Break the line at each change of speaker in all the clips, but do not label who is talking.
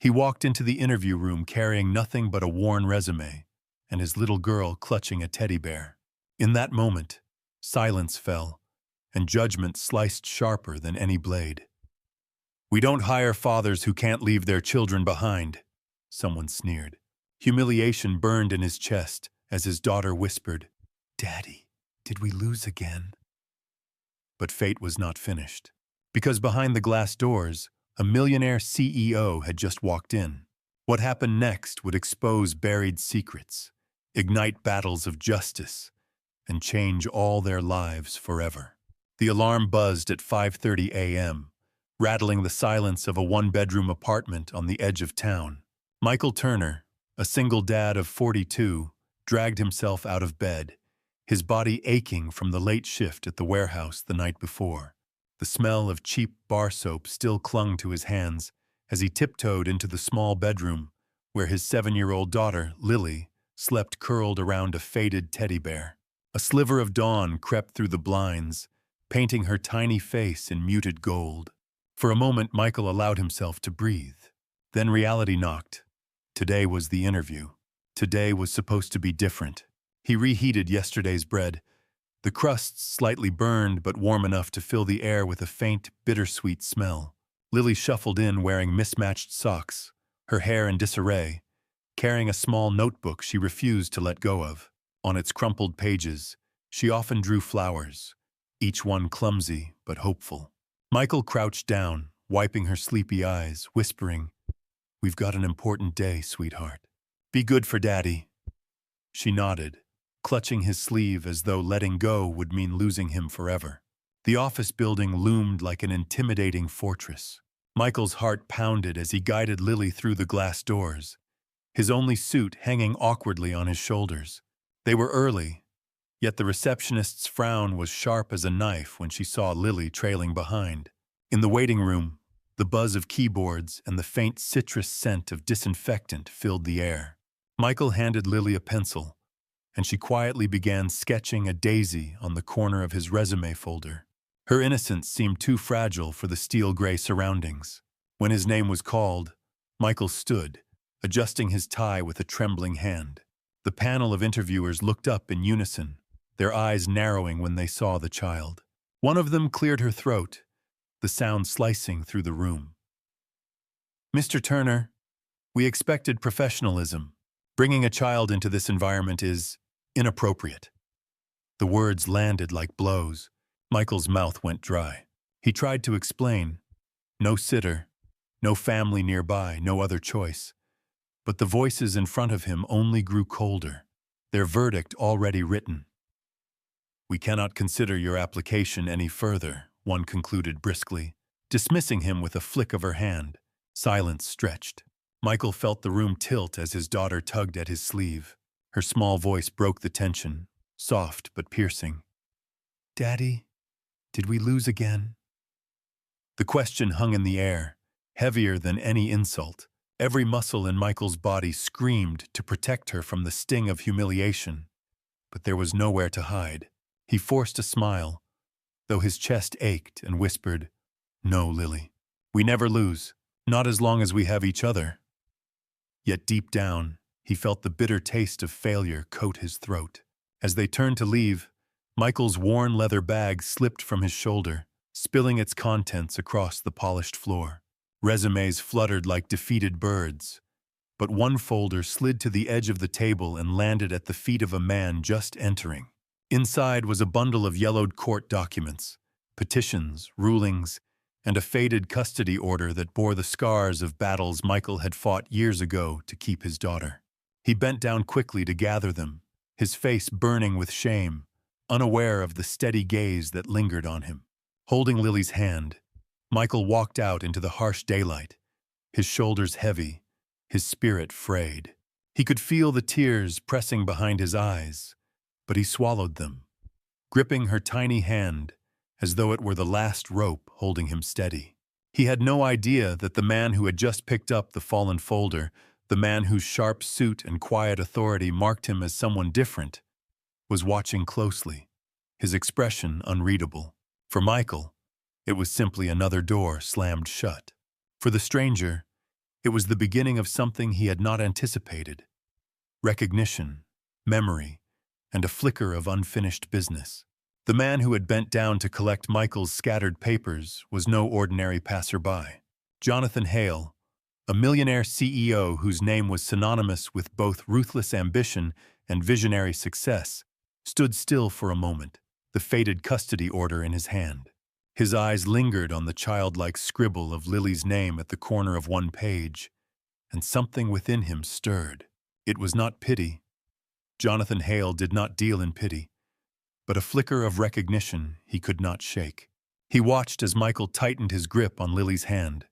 He walked into the interview room carrying nothing but a worn resume and his little girl clutching a teddy bear. In that moment, silence fell, and judgment sliced sharper than any blade. "We don't hire fathers who can't leave their children behind," someone sneered. Humiliation burned in his chest as his daughter whispered, "Daddy, did we lose again?" But fate was not finished, because behind the glass doors, a millionaire CEO had just walked in. What happened next would expose buried secrets, ignite battles of justice, and change all their lives forever. The alarm buzzed at 5:30 a.m., rattling the silence of a one-bedroom apartment on the edge of town. Michael Turner, a single dad of 42, dragged himself out of bed, his body aching from the late shift at the warehouse the night before. The smell of cheap bar soap still clung to his hands as he tiptoed into the small bedroom where his 7-year-old daughter, Lily, slept curled around a faded teddy bear. A sliver of dawn crept through the blinds, painting her tiny face in muted gold. For a moment, Michael allowed himself to breathe. Then reality knocked. Today was the interview. Today was supposed to be different. He reheated yesterday's bread, the crusts slightly burned but warm enough to fill the air with a faint, bittersweet smell. Lily shuffled in wearing mismatched socks, her hair in disarray, carrying a small notebook she refused to let go of. On its crumpled pages, she often drew flowers, each one clumsy but hopeful. Michael crouched down, wiping her sleepy eyes, whispering, "We've got an important day, sweetheart. Be good for Daddy." She nodded, clutching his sleeve as though letting go would mean losing him forever. The office building loomed like an intimidating fortress. Michael's heart pounded as he guided Lily through the glass doors, his only suit hanging awkwardly on his shoulders. They were early, yet the receptionist's frown was sharp as a knife when she saw Lily trailing behind. In the waiting room, the buzz of keyboards and the faint citrus scent of disinfectant filled the air. Michael handed Lily a pencil, and she quietly began sketching a daisy on the corner of his resume folder. Her innocence seemed too fragile for the steel-gray surroundings. When his name was called, Michael stood, adjusting his tie with a trembling hand. The panel of interviewers looked up in unison, their eyes narrowing when they saw the child. One of them cleared her throat, the sound slicing through the room. "Mr. Turner, we expected professionalism. Bringing a child into this environment is inappropriate." The words landed like blows. Michael's mouth went dry. He tried to explain. No sitter, no family nearby, no other choice. But the voices in front of him only grew colder, their verdict already written. "We cannot consider your application any further," one concluded briskly, dismissing him with a flick of her hand. Silence stretched. Michael felt the room tilt as his daughter tugged at his sleeve. Her small voice broke the tension, soft but piercing. "Daddy, did we lose again?" The question hung in the air, heavier than any insult. Every muscle in Michael's body screamed to protect her from the sting of humiliation. But there was nowhere to hide. He forced a smile, though his chest ached, and whispered, "No, Lily. We never lose, not as long as we have each other." Yet deep down, he felt the bitter taste of failure coat his throat. As they turned to leave, Michael's worn leather bag slipped from his shoulder, spilling its contents across the polished floor. Resumes fluttered like defeated birds, but one folder slid to the edge of the table and landed at the feet of a man just entering. Inside was a bundle of yellowed court documents, petitions, rulings, and a faded custody order that bore the scars of battles Michael had fought years ago to keep his daughter. He bent down quickly to gather them, his face burning with shame, unaware of the steady gaze that lingered on him. Holding Lily's hand, Michael walked out into the harsh daylight, his shoulders heavy, his spirit frayed. He could feel the tears pressing behind his eyes, but he swallowed them, gripping her tiny hand as though it were the last rope holding him steady. He had no idea that the man who had just picked up the fallen folder, the man whose sharp suit and quiet authority marked him as someone different, was watching closely, his expression unreadable. For Michael, it was simply another door slammed shut. For the stranger, It was the beginning of something he had not anticipated: recognition, memory, and a flicker of unfinished business. The man who had bent down to collect Michael's scattered papers was no ordinary passerby. Jonathan Hale, a millionaire CEO whose name was synonymous with both ruthless ambition and visionary success, stood still for a moment, the faded custody order in his hand. His eyes lingered on the childlike scribble of Lily's name at the corner of one page, and something within him stirred. It was not pity. Jonathan Hale did not deal in pity, but a flicker of recognition he could not shake. He watched as Michael tightened his grip on Lily's hand,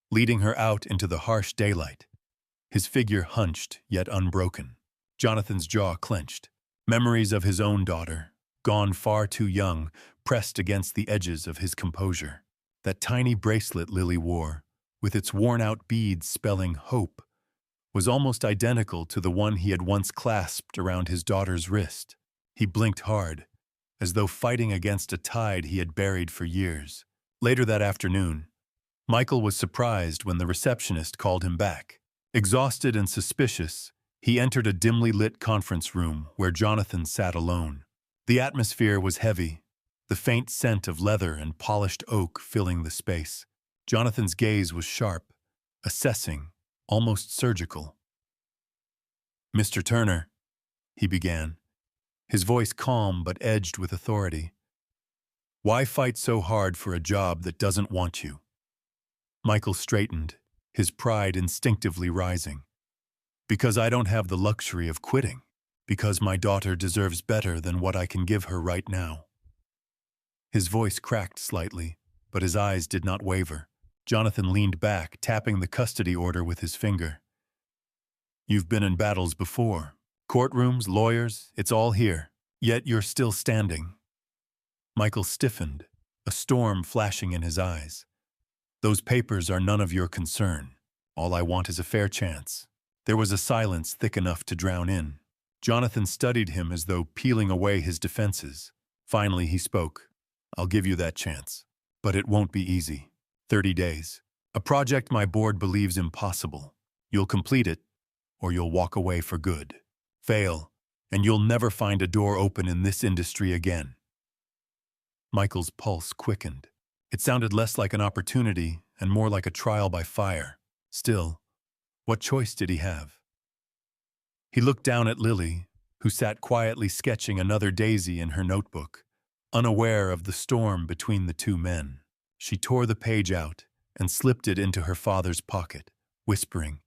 leading her out into the harsh daylight. His figure hunched, yet unbroken. Jonathan's jaw clenched. Memories of his own daughter, gone far too young, pressed against the edges of his composure. That tiny bracelet Lily wore, with its worn-out beads spelling hope, was almost identical to the one he had once clasped around his daughter's wrist. He blinked hard, as though fighting against a tide he had buried for years. Later that afternoon, Michael was surprised when the receptionist called him back. Exhausted and suspicious, he entered a dimly lit conference room where Jonathan sat alone. The atmosphere was heavy, the faint scent of leather and polished oak filling the space. Jonathan's gaze was sharp, assessing, almost surgical. "Mr. Turner," he began, his voice calm but edged with authority. "Why fight so hard for a job that doesn't want you?" Michael straightened, his pride instinctively rising. "Because I don't have the luxury of quitting. Because my daughter deserves better than what I can give her right now." His voice cracked slightly, but his eyes did not waver. Jonathan leaned back, tapping the custody order with his finger. "You've been in battles before. Courtrooms, lawyers, it's all here. Yet you're still standing." Michael stiffened, a storm flashing in his eyes. "Those papers are none of your concern. All I want is a fair chance." There was a silence thick enough to drown in. Jonathan studied him as though peeling away his defenses. Finally he spoke. "I'll give you that chance. But it won't be easy. 30 days. A project my board believes impossible. You'll complete it, or you'll walk away for good. Fail, and you'll never find a door open in this industry again." Michael's pulse quickened. It sounded less like an opportunity and more like a trial by fire. Still, what choice did he have? He looked down at Lily, who sat quietly sketching another daisy in her notebook, unaware of the storm between the two men. She tore the page out and slipped it into her father's pocket, whispering,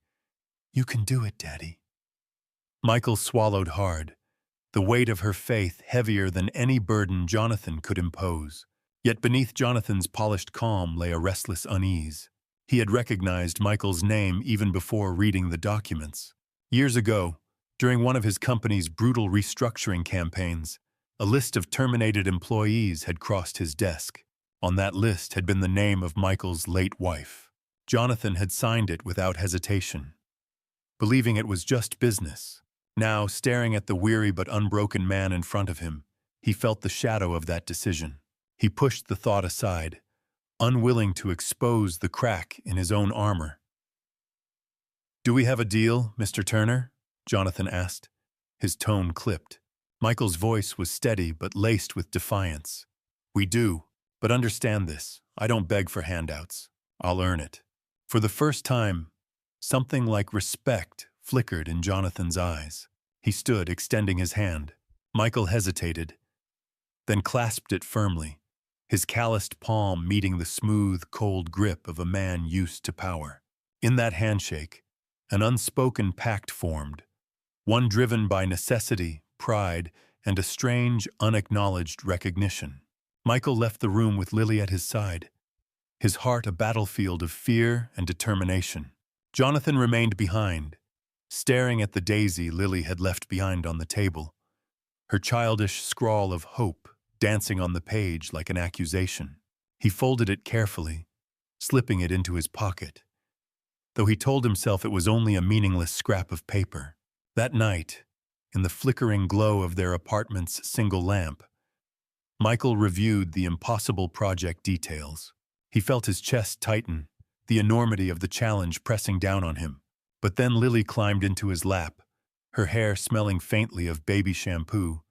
"You can do it, Daddy." Michael swallowed hard, the weight of her faith heavier than any burden Jonathan could impose. Yet beneath Jonathan's polished calm lay a restless unease. He had recognized Michael's name even before reading the documents. Years ago, during one of his company's brutal restructuring campaigns, a list of terminated employees had crossed his desk. On that list had been the name of Michael's late wife. Jonathan had signed it without hesitation, believing it was just business. Now, staring at the weary but unbroken man in front of him, he felt the shadow of that decision. He pushed the thought aside, unwilling to expose the crack in his own armor. "Do we have a deal, Mr. Turner?" Jonathan asked. His tone clipped. Michael's voice was steady but laced with defiance. "We do, but understand this. I don't beg for handouts. I'll earn it." For the first time, something like respect flickered in Jonathan's eyes. He stood, extending his hand. Michael hesitated, then clasped it firmly, his calloused palm meeting the smooth, cold grip of a man used to power. In that handshake, an unspoken pact formed, one driven by necessity, pride, and a strange, unacknowledged recognition. Michael left the room with Lily at his side, his heart a battlefield of fear and determination. Jonathan remained behind, staring at the daisy Lily had left behind on the table, her childish scrawl of hope dancing on the page like an accusation. He folded it carefully, slipping it into his pocket, though he told himself it was only a meaningless scrap of paper. That night, in the flickering glow of their apartment's single lamp, Michael reviewed the impossible project details. He felt his chest tighten, the enormity of the challenge pressing down on him. But then Lily climbed into his lap, her hair smelling faintly of baby shampoo,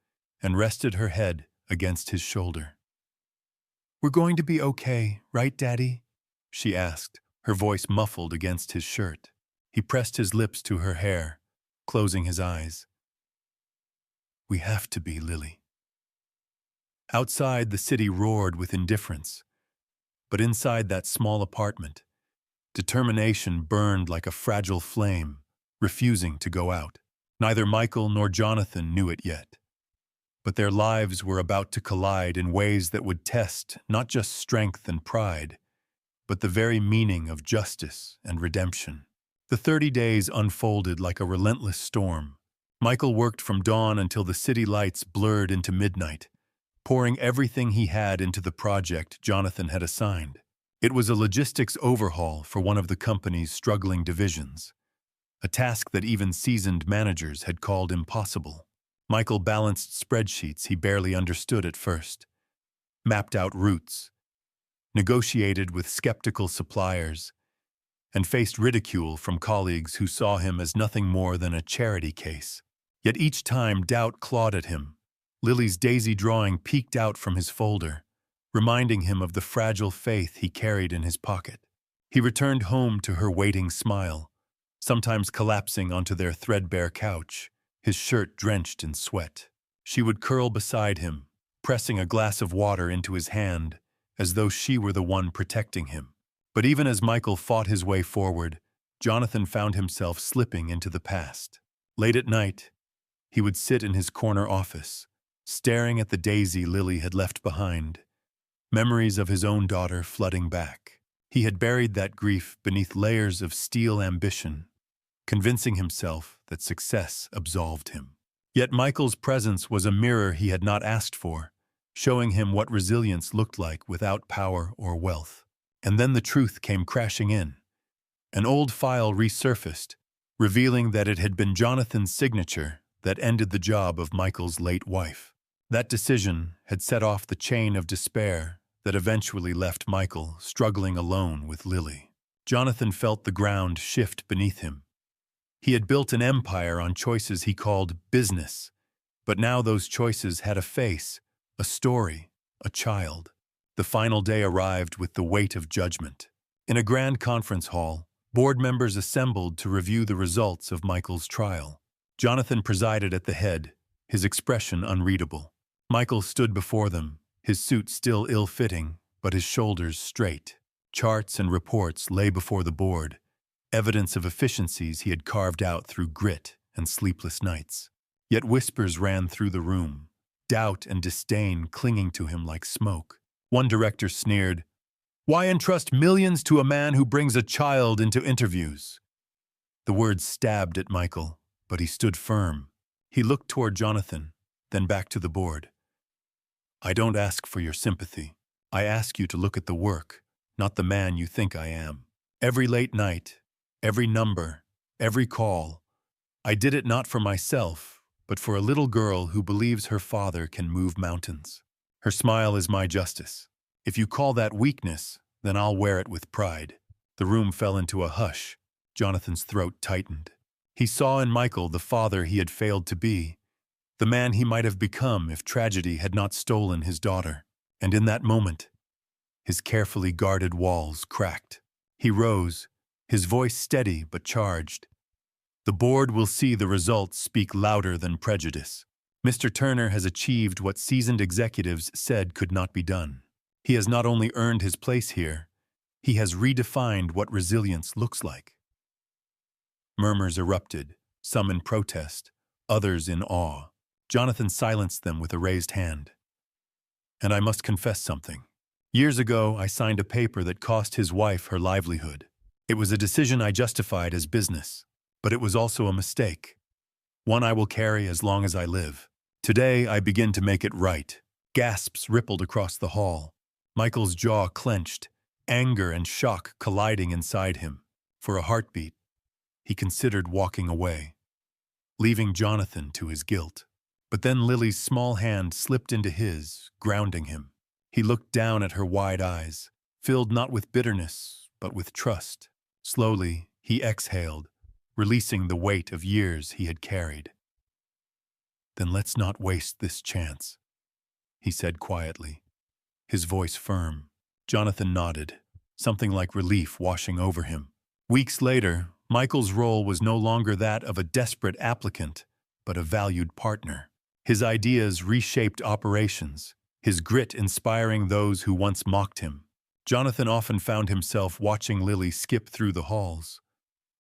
and rested her head against his shoulder. "We're going to be okay, right, Daddy?" she asked, her voice muffled against his shirt. He pressed his lips to her hair, closing his eyes. "We have to be, Lily." Outside, the city roared with indifference. But inside that small apartment, determination burned like a fragile flame, refusing to go out. Neither Michael nor Jonathan knew it yet. But their lives were about to collide in ways that would test not just strength and pride, but the very meaning of justice and redemption. The 30 days unfolded like a relentless storm. Michael worked from dawn until the city lights blurred into midnight, pouring everything he had into the project Jonathan had assigned. It was a logistics overhaul for one of the company's struggling divisions, a task that even seasoned managers had called impossible. Michael balanced spreadsheets he barely understood at first, mapped out routes, negotiated with skeptical suppliers, and faced ridicule from colleagues who saw him as nothing more than a charity case. Yet each time doubt clawed at him. Lily's daisy drawing peeked out from his folder, reminding him of the fragile faith he carried in his pocket. He returned home to her waiting smile, sometimes collapsing onto their threadbare couch, his shirt drenched in sweat. She would curl beside him, pressing a glass of water into his hand, as though she were the one protecting him. But even as Michael fought his way forward, Jonathan found himself slipping into the past. Late at night, he would sit in his corner office, staring at the daisy Lily had left behind, memories of his own daughter flooding back. He had buried that grief beneath layers of steel ambition, convincing himself that success absolved him. Yet Michael's presence was a mirror he had not asked for, showing him what resilience looked like without power or wealth. And then the truth came crashing in. An old file resurfaced, revealing that it had been Jonathan's signature that ended the job of Michael's late wife. That decision had set off the chain of despair that eventually left Michael struggling alone with Lily. Jonathan felt the ground shift beneath him. He had built an empire on choices he called business, but now those choices had a face, a story, a child. The final day arrived with the weight of judgment. In a grand conference hall, board members assembled to review the results of Michael's trial. Jonathan presided at the head, his expression unreadable. Michael stood before them, his suit still ill-fitting, but his shoulders straight. Charts and reports lay before the board, evidence of efficiencies he had carved out through grit and sleepless nights. Yet whispers ran through the room, doubt and disdain clinging to him like smoke. One director sneered, "Why entrust millions to a man who brings a child into interviews?" The words stabbed at Michael, but he stood firm. He looked toward Jonathan, then back to the board. "I don't ask for your sympathy. I ask you to look at the work, not the man you think I am. Every late night, every number, every call, I did it not for myself, but for a little girl who believes her father can move mountains. Her smile is my justice. If you call that weakness, then I'll wear it with pride." The room fell into a hush. Jonathan's throat tightened. He saw in Michael the father he had failed to be, the man he might have become if tragedy had not stolen his daughter. And in that moment, his carefully guarded walls cracked. He rose, his voice steady but charged. "The board will see the results speak louder than prejudice. Mr. Turner has achieved what seasoned executives said could not be done. He has not only earned his place here, he has redefined what resilience looks like." Murmurs erupted, some in protest, others in awe. Jonathan silenced them with a raised hand. "And I must confess something. Years ago, I signed a paper that cost his wife her livelihood. It was a decision I justified as business, but it was also a mistake. One I will carry as long as I live. Today, I begin to make it right." Gasps rippled across the hall. Michael's jaw clenched, anger and shock colliding inside him. For a heartbeat, he considered walking away, leaving Jonathan to his guilt. But then Lily's small hand slipped into his, grounding him. He looked down at her wide eyes, filled not with bitterness, but with trust. Slowly, he exhaled, releasing the weight of years he had carried. "Then let's not waste this chance," he said quietly, his voice firm. Jonathan nodded, something like relief washing over him. Weeks later, Michael's role was no longer that of a desperate applicant, but a valued partner. His ideas reshaped operations, his grit inspiring those who once mocked him. Jonathan often found himself watching Lily skip through the halls,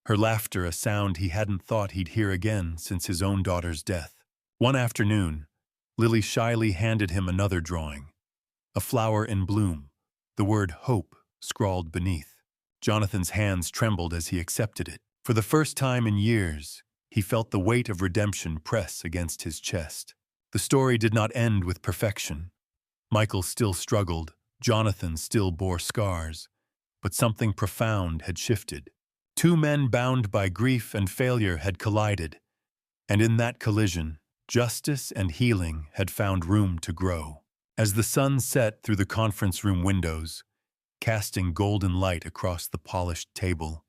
her laughter a sound he hadn't thought he'd hear again since his own daughter's death. One afternoon, Lily shyly handed him another drawing, a flower in bloom, the word hope scrawled beneath. Jonathan's hands trembled as he accepted it. For the first time in years, he felt the weight of redemption press against his chest. The story did not end with perfection. Michael still struggled, Jonathan still bore scars, but something profound had shifted. Two men bound by grief and failure had collided, and in that collision, justice and healing had found room to grow. As the sun set through the conference room windows, casting golden light across the polished table,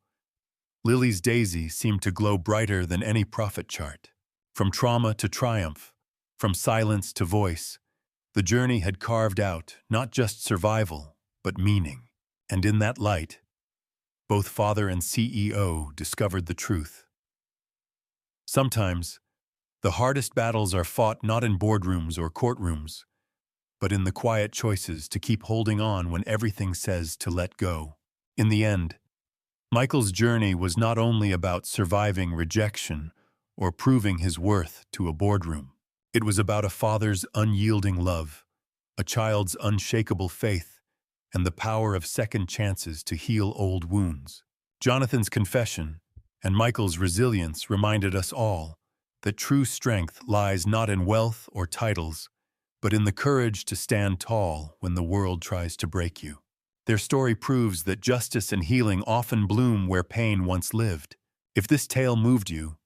Lily's daisy seemed to glow brighter than any prophet chart. From trauma to triumph, from silence to voice, the journey had carved out not just survival, but meaning. And in that light, both father and CEO discovered the truth. Sometimes, the hardest battles are fought not in boardrooms or courtrooms, but in the quiet choices to keep holding on when everything says to let go. In the end, Michael's journey was not only about surviving rejection or proving his worth to a boardroom. It was about a father's unyielding love, a child's unshakable faith, and the power of second chances to heal old wounds. Jonathan's confession and Michael's resilience reminded us all that true strength lies not in wealth or titles, but in the courage to stand tall when the world tries to break you. Their story proves that justice and healing often bloom where pain once lived. If this tale moved you,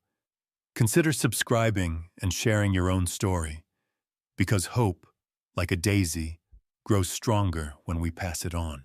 consider subscribing and sharing your own story, because hope, like a daisy, grows stronger when we pass it on.